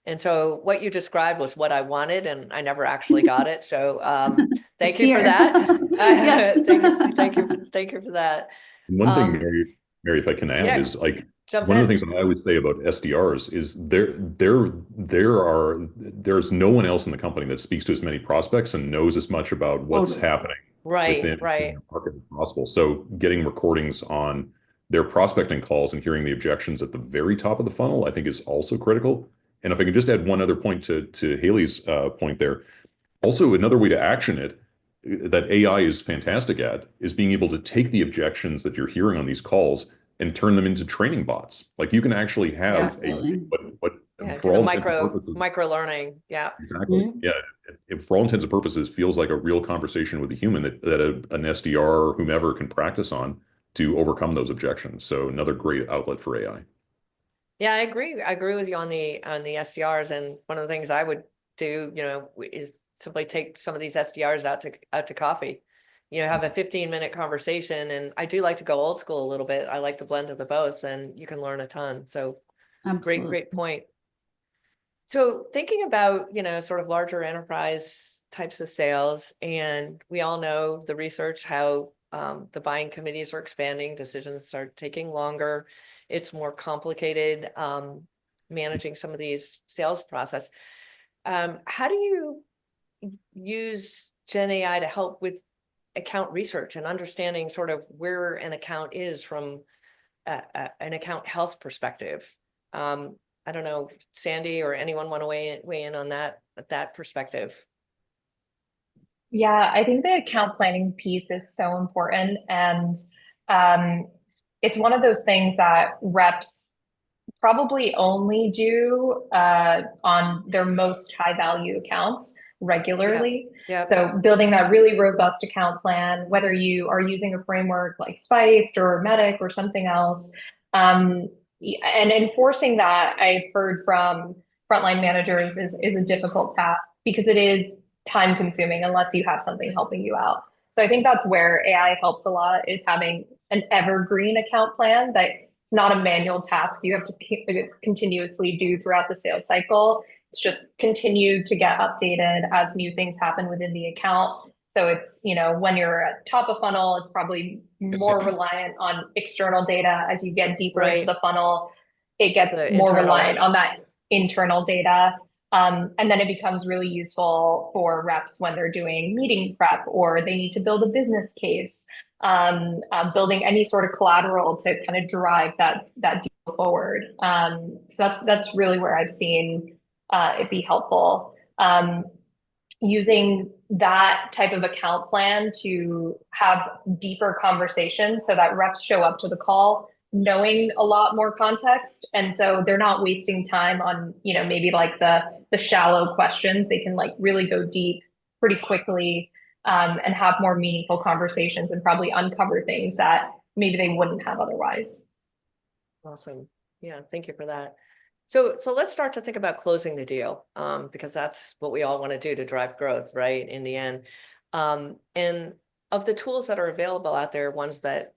And so what you described was what I wanted, and I never actually got it. So thank you for that. Thank you for that. One thing, Mary, if I can add, is like one of the things that I always say about SDRs is there's no one else in the company that speaks to as many prospects and knows as much about what's happening within the market as possible. So getting recordings on their prospecting calls and hearing the objections at the very top of the funnel, I think, is also critical. And if I can just add one other point to Haley's point there, also another way to action it that AI is fantastic at is being able to take the objections that you're hearing on these calls and turn them into training bots. Like you can actually have for all intents and purposes, micro learning. Yeah, exactly. Yeah, for all intents and purposes, feels like a real conversation with a human that an SDR or whomever can practice on to overcome those objections. So another great outlet for AI. Yeah, I agree. I agree with you on the SDRs. And one of the things I would do, is simply take some of these SDRs out to coffee. Have a 15-minute conversation. And I do like to go old school a little bit. I like the blend of the both, and you can learn a ton. So great point. So thinking about, sort of larger enterprise types of sales, and we all know the research, how the buying committees are expanding, decisions are taking longer. It's more complicated managing some of these sales process. How do you use Gen AI to help with account research and understanding sort of where an account is from an account health perspective? I don't know, Sandy or anyone want to weigh in on that perspective? Yeah, I think the account planning piece is so important. And it's one of those things that reps probably only do on their most high value accounts regularly. So building that really robust account plan, whether you are using a framework like Spiced or Medic or something else, and enforcing that, I've heard from frontline managers is a difficult task because it is time consuming unless you have something helping you out. So I think that's where AI helps a lot, is having an evergreen account plan that it's not a manual task you have to continuously do throughout the sales cycle. It's just continue to get updated as new things happen within the account. So it's, when you're at top of funnel, it's probably more reliant on external data. As you get deeper into the funnel, it gets more reliant on that internal data. And then it becomes really useful for reps when they're doing meeting prep or they need to build a business case, building any sort of collateral to kind of drive that deal forward. So that's really where I've seen it be helpful. Using that type of account plan to have deeper conversations so that reps show up to the call knowing a lot more context, and so they're not wasting time on maybe like the shallow questions. They can like really go deep pretty quickly, and have more meaningful conversations and probably uncover things that maybe they wouldn't have otherwise. Awesome. Yeah, thank you for that. So let's start to think about closing the deal, because that's what we all want to do to drive growth, right? In the end, and of the tools that are available out there, ones that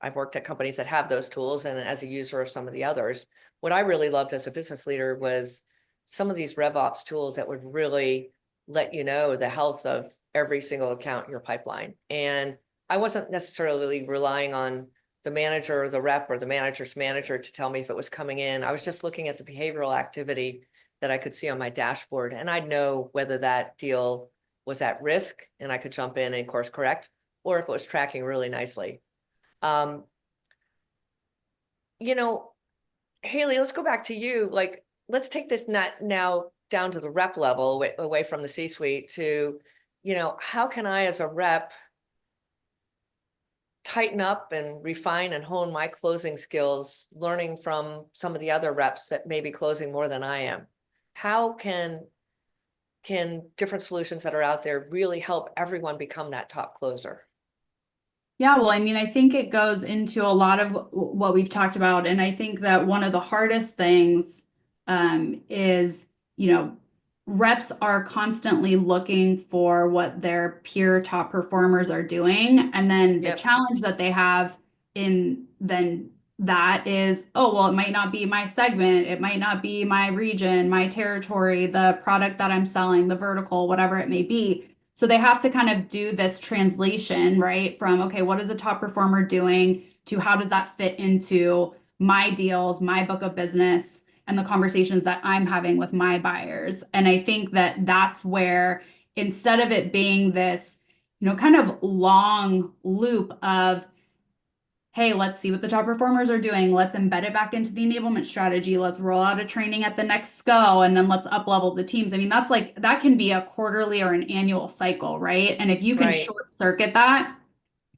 I've worked at companies that have those tools, and as a user of some of the others, what I really loved as a business leader was some of these RevOps tools that would really let you know the health of every single account in your pipeline. And I wasn't necessarily relying on the manager or the rep or the manager's manager to tell me if it was coming in. I was just looking at the behavioral activity that I could see on my dashboard, and I'd know whether that deal was at risk and I could jump in and course correct, or if it was tracking really nicely. You know, Haley, let's go back to you. Like, let's take this now down to the rep level, away from the C-suite to, how can I as a rep tighten up and refine and hone my closing skills, learning from some of the other reps that may be closing more than I am? How can different solutions that are out there really help everyone become that top closer? Yeah, well, I mean, I think it goes into a lot of what we've talked about. And I think that one of the hardest things is, reps are constantly looking for what their peer top performers are doing. And then the challenge that they have in then that is, oh, well, it might not be my segment, it might not be my region, my territory, the product that I'm selling, the vertical, whatever it may be. So they have to kind of do this translation, right? From, okay, what is a top performer doing to how does that fit into my deals, my book of business, and the conversations that I'm having with my buyers. And I think that that's where, instead of it being this, kind of long loop of, hey, let's see what the top performers are doing. Let's embed it back into the enablement strategy. Let's roll out a training at the next SCO, and then let's up level the teams. I mean, that can be a quarterly or an annual cycle, right? And if you can short circuit that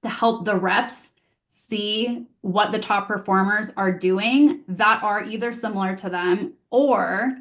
to help the reps see what the top performers are doing that are either similar to them, or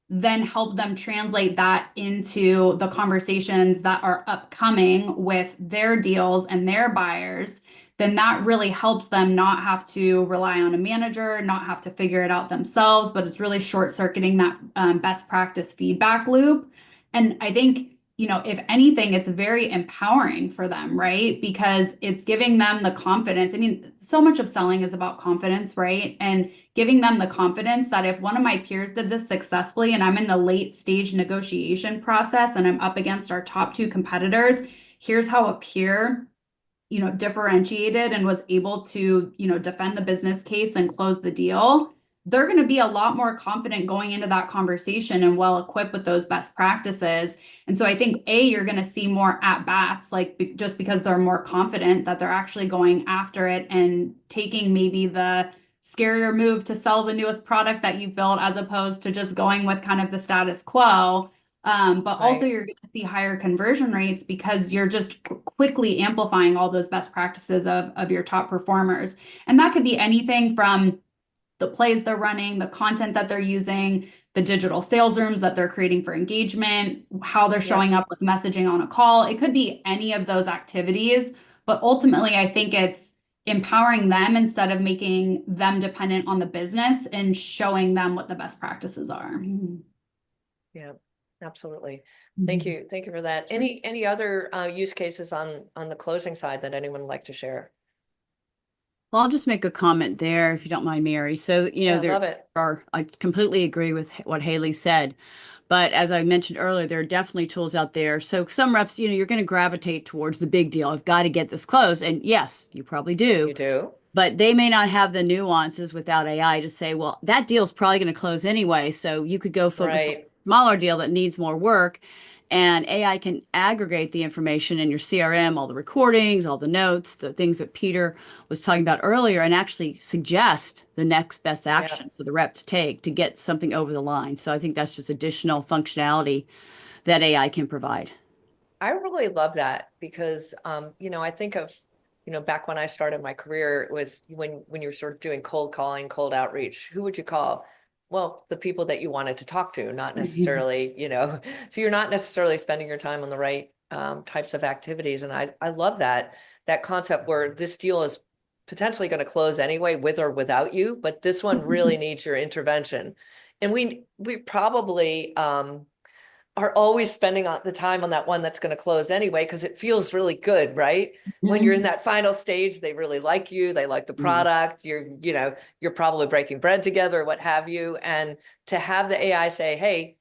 then help them translate that into the conversations that are upcoming with their deals and their buyers, then that really helps them not have to rely on a manager, not have to figure it out themselves, but it's really short-circuiting that best practice feedback loop. And I think, if anything, it's very empowering for them, right? Because it's giving them the confidence. I mean, so much of selling is about confidence, right? And giving them the confidence that if one of my peers did this successfully and I'm in the late stage negotiation process and I'm up against our top two competitors, here's how a peer differentiated and was able to, defend the business case and close the deal. They're going to be a lot more confident going into that conversation and well equipped with those best practices. And so I think you're going to see more at bats, like just because they're more confident that they're actually going after it and taking maybe the scarier move to sell the newest product that you've built, as opposed to just going with kind of the status quo. But also you're going to see higher conversion rates because you're just quickly amplifying all those best practices of your top performers. And that could be anything from the plays they're running, the content that they're using, the digital sales rooms that they're creating for engagement, how they're showing up with messaging on a call. It could be any of those activities, but ultimately I think it's empowering them instead of making them dependent on the business and showing them what the best practices are. Yeah, absolutely. Thank you. Thank you for that. Any other use cases on the closing side that anyone would like to share? Well, I'll just make a comment there, if you don't mind, Mary. So, love it. I completely agree with what Haley said. But as I mentioned earlier, there are definitely tools out there. So some reps, you're going to gravitate towards the big deal. I've got to get this closed. And yes, you probably do. You do. But they may not have the nuances without AI to say, well, that deal is probably going to close anyway. So you could go focus on a smaller deal that needs more work. And AI can aggregate the information in your CRM, all the recordings, all the notes, the things that Peter was talking about earlier, and actually suggest the next best action for the rep to take to get something over the line. So I think that's just additional functionality that AI can provide. I really love that because, I think of, back when I started my career, it was when you were sort of doing cold calling, cold outreach. Who would you call? Well, the people that you wanted to talk to, not necessarily, so you're not necessarily spending your time on the right types of activities. And I love that concept where this deal is potentially going to close anyway, with or without you, but this one really needs your intervention. And we probably, are always spending the time on that one that's going to close anyway, because it feels really good, right? When you're in that final stage, they really like you, they like the product, you're probably breaking bread together, what have you. And to have the AI say, hey,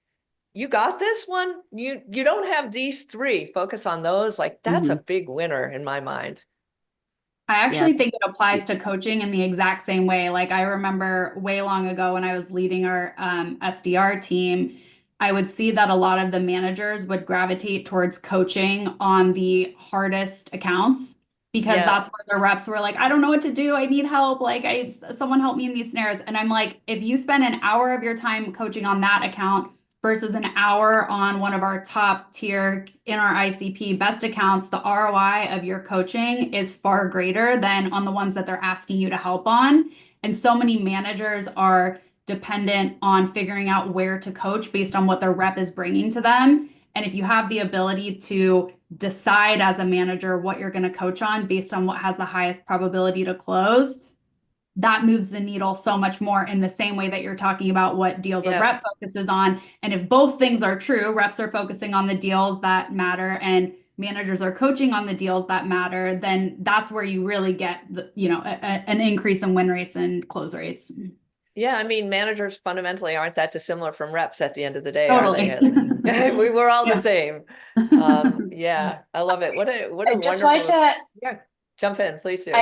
you got this one. You don't have these three. Focus on those. Like that's a big winner in my mind. I actually think it applies to coaching in the exact same way. Like I remember way long ago when I was leading our SDR team, I would see that a lot of the managers would gravitate towards coaching on the hardest accounts because Yeah. that's where their reps were like, I don't know what to do. I need help. Like someone help me in these scenarios. And I'm like, if you spend an hour of your time coaching on that account versus an hour on one of our top tier in our ICP best accounts, the ROI of your coaching is far greater than on the ones that they're asking you to help on. And so many managers are dependent on figuring out where to coach based on what their rep is bringing to them. And if you have the ability to decide as a manager what you're going to coach on based on what has the highest probability to close, that moves the needle so much more in the same way that you're talking about what deals a rep focuses on. And if both things are true, reps are focusing on the deals that matter and managers are coaching on the deals that matter, then that's where you really get an increase in win rates and close rates. Yeah, I mean, managers fundamentally aren't that dissimilar from reps at the end of the day, Totally. are they? We were all the same. Yeah, I love it. What a I just wanted wonderful. to, Yeah, jump in, please do.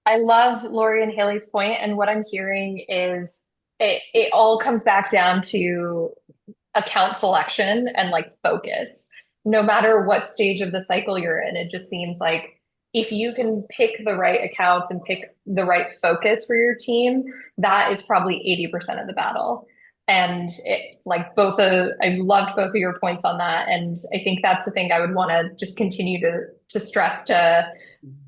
I love Lori and Haley's point, and what I'm hearing is it all comes back down to account selection and like focus. No matter what stage of the cycle you're in, it just seems like if you can pick the right accounts and pick the right focus for your team, that is probably 80% of the battle. And I loved both of your points on that. And I think that's the thing I would want to just continue to stress to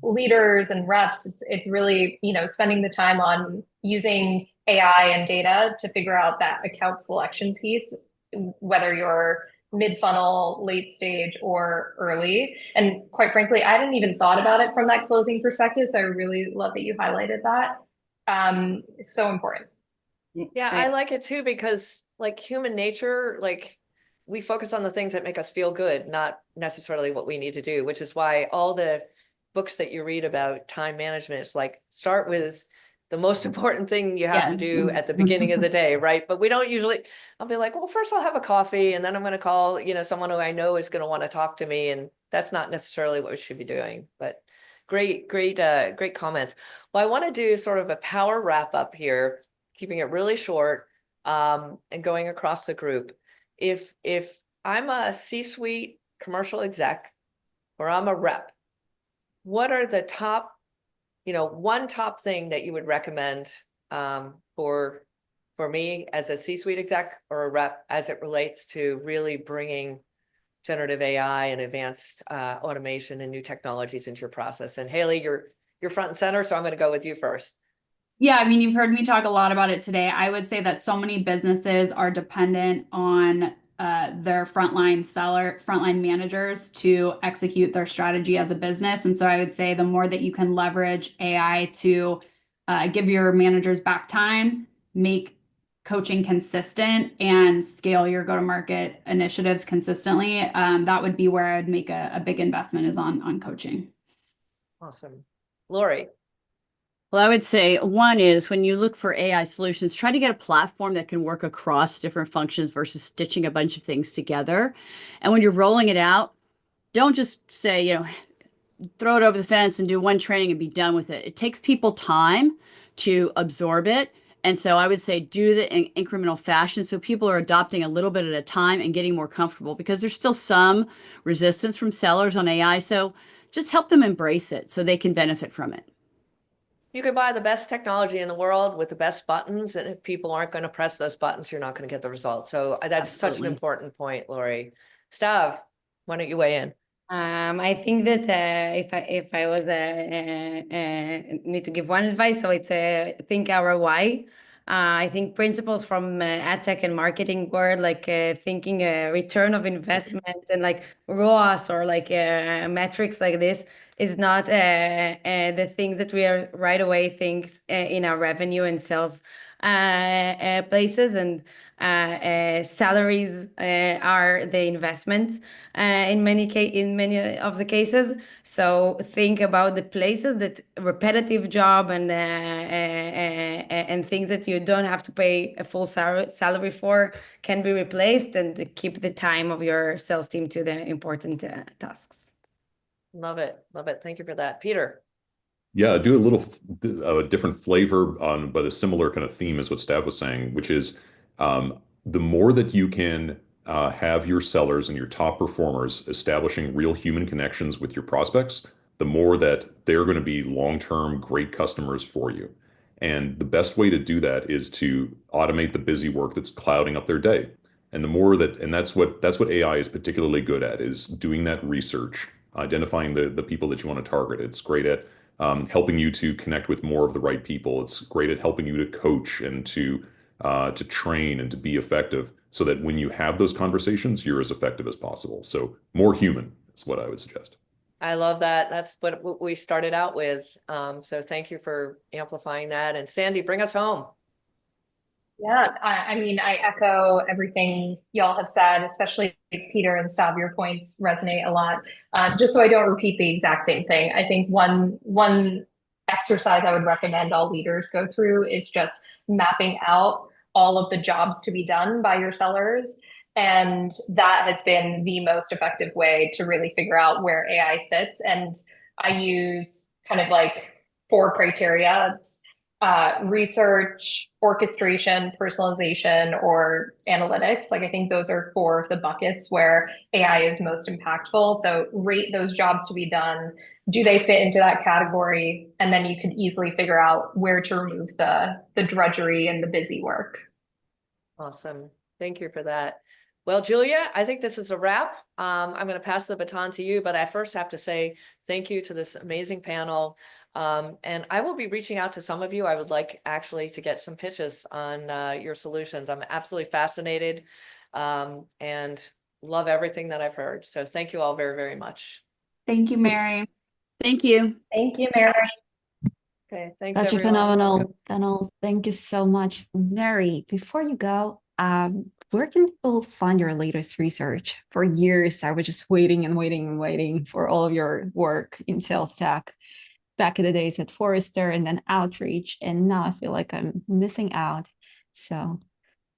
leaders and reps. It's really, spending the time on using AI and data to figure out that account selection piece, whether you're mid funnel, late stage, or early. And quite frankly, I hadn't even thought about it from that closing perspective. So I really love that you highlighted that. It's so important. Yeah, I like it too, because like human nature, like we focus on the things that make us feel good, not necessarily what we need to do, which is why all the books that you read about time management is like start with the most important thing you have to do at the beginning of the day, right? But we don't usually, I'll be like, well, first I'll have a coffee and then I'm going to call, someone who I know is going to want to talk to me. And that's not necessarily what we should be doing, but great comments. Well, I want to do sort of a power wrap up here, keeping it really short, and going across the group. If I'm a C-suite commercial exec or I'm a rep, what are the top, one top thing that you would recommend for me as a C-suite exec or a rep as it relates to really bringing generative AI and advanced automation and new technologies into your process? And Haley, you're front and center, so I'm going to go with you first. Yeah, I mean, you've heard me talk a lot about it today. I would say that so many businesses are dependent on their frontline managers to execute their strategy as a business. And so I would say the more that you can leverage AI to give your managers back time, make coaching consistent, and scale your go-to-market initiatives consistently, that would be where I would make a big investment is on coaching. Awesome. Lori. Well, I would say one is when you look for AI solutions, try to get a platform that can work across different functions versus stitching a bunch of things together. And when you're rolling it out, don't just say, throw it over the fence and do one training and be done with it. It takes people time to absorb it. And so I would say do the incremental fashion so people are adopting a little bit at a time and getting more comfortable, because there's still some resistance from sellers on AI. So just help them embrace it so they can benefit from it. You could buy the best technology in the world with the best buttons, and if people aren't going to press those buttons, you're not going to get the results. So that's such an important point, Lori. Stav, why don't you weigh in? I think that if I was need to give one advice, so it's think ROI. I think principles from ad tech and marketing world, like thinking return of investment and like ROAS or like metrics like this is not the things that we are right away things in our revenue and sales places. And salaries are the investments in many of the cases. So think about the places that repetitive job and things that you don't have to pay a full salary for can be replaced, and keep the time of your sales team to the important tasks. Love it. Love it. Thank you for that. Peter. Yeah, do a little different flavor on, but a similar kind of theme as what Stav was saying, which is the more that you can have your sellers and your top performers establishing real human connections with your prospects, the more that they're going to be long-term great customers for you. And the best way to do that is to automate the busy work that's clouding up their day. And the more that, and that's what AI is particularly good at, is doing that research, identifying the people that you want to target. It's great at helping you to connect with more of the right people. It's great at helping you to coach and to train and to be effective, so that when you have those conversations, you're as effective as possible. So more human is what I would suggest. I love that. That's what we started out with. So thank you for amplifying that. And Sandy, bring us home. Yeah, I mean, I echo everything y'all have said, especially Peter and Stav, your points resonate a lot. Just so I don't repeat the exact same thing, I think one exercise I would recommend all leaders go through is just mapping out all of the jobs to be done by your sellers. And that has been the most effective way to really figure out where AI fits. And I use kind of like 4 criteria. It's research, orchestration, personalization, or analytics. Like I think those are 4 of the buckets where AI is most impactful. So rate those jobs to be done. Do they fit into that category? And then you can easily figure out where to remove the drudgery and the busy work. Awesome. Thank you for that. Well, Julia, I think this is a wrap. I'm going to pass the baton to you, but I first have to say thank you to this amazing panel. And I will be reaching out to some of you. I would like actually to get some pitches on your solutions. I'm absolutely fascinated and love everything that I've heard. So thank you all very, very much. Thank you, Mary. Thank you. Thank you, Mary. Okay, thanks Such a everyone. phenomenal panel. Thank you so much. Mary, before you go, where can people find your latest research? For years, I was just waiting and waiting and waiting for all of your work in sales tech. Back in the days at Forrester and then Outreach, and now I feel like I'm missing out. So,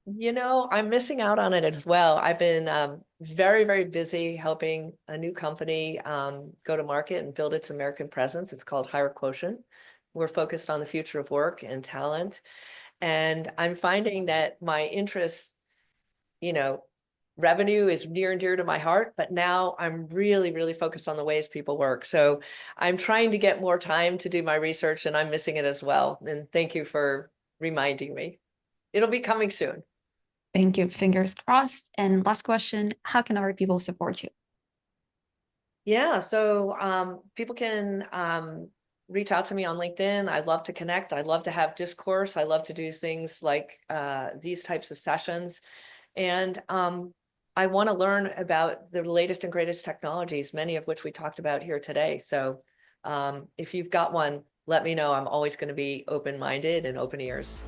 you know, I'm missing out on it as well. I've been very, very busy helping a new company go to market and build its American presence. It's called Higher Quotient. We're focused on the future of work and talent. And I'm finding that my interest, you know, revenue is near and dear to my heart, but now I'm really, really focused on the ways people work. So I'm trying to get more time to do my research, and I'm missing it as well. And thank you for reminding me. It'll be coming soon. thank you. Fingers crossed. And last question, how can our people support you? Yeah, so people can reach out to me on LinkedIn. I'd love to connect. I'd love to have discourse. I love to do things like these types of sessions. And I want to learn about the latest and greatest technologies, many of which we talked about here today. So if you've got one, let me know. I'm always going to be open-minded and open ears.